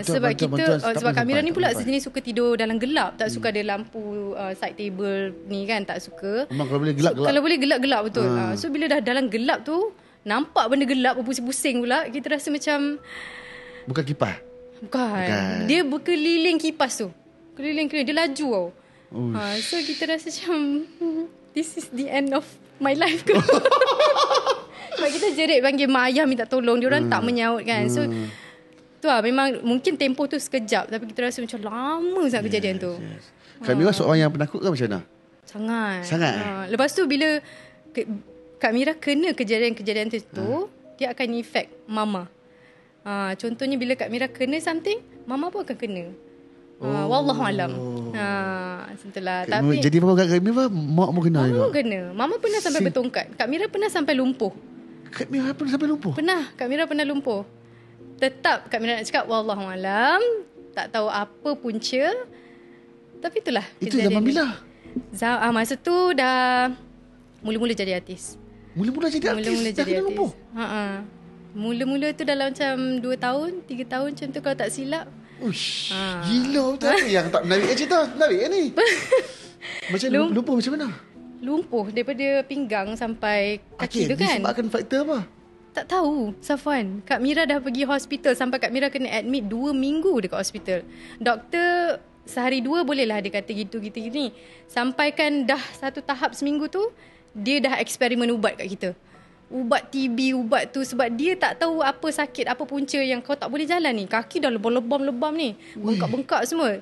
Sebab kita sebab Kak Mira ni pula sampai. sejenis suka tidur dalam gelap, tak suka ada lampu side table ni kan, tak suka. Memang kalau boleh gelap-gelap. Kalau boleh gelap-gelap betul. So bila dah dalam gelap tu, nampak benda gelap berpusing-pusing pula, kita rasa macam Bukan kipas. Bukan. Dia berkeliling kipas tu. Keliling-keliling. Dia laju tau. So kita rasa macam this is the end of my life ke. Sebab kita jerit panggil mak ayah minta tolong. Diorang tak menyaut kan. So tu lah, memang mungkin tempoh tu sekejap, tapi kita rasa macam lama sangat kejadian tu. Kak Mira seorang yang penakut ke macam mana? Sangat. Lepas tu bila Kak Mira kena kejadian-kejadian tu, dia akan efek mama. Contohnya bila Kak Mira kena something, mama pun akan kena. Wallahualam. Itulah. Tapi jadi apa Kak Mira? Mak pun kena juga. Mama pun kena. Mama pernah sampai bertongkat. Kak Mira pernah sampai lumpuh. Kak Mira pernah sampai lumpuh? Pernah. Kak Mira pernah lumpuh. Tetap Kak Mira nak cakap wallahualam, tak tahu apa punca. Tapi itulah. Itu zaman bila? Masa tu dah mula-mula jadi artis. Mula-mula jadi artis? Mula-mula dah jadi kena artis. lumpuh? Mula-mula tu dalam macam 2 tahun 3 tahun macam tu kalau tak silap. Uish, gila betul. Yang tak menarik cerita. Menarik ni. Macam lumpuh macam mana? Lumpuh daripada pinggang sampai kaki tu kan. Disebabkan faktor apa? Tak tahu Safwan. Kak Mira dah pergi hospital. Sampai Kak Mira kena admit 2 minggu dekat hospital. Doktor sehari 2 bolehlah dia kata gitu gini. Sampaikan dah satu tahap seminggu tu, dia dah eksperimen ubat kat kita. Ubat TB, ubat tu. Sebab dia tak tahu apa sakit, apa punca yang kau tak boleh jalan ni. Kaki dah lebam-lebam ni. Bengkak-bengkak semua.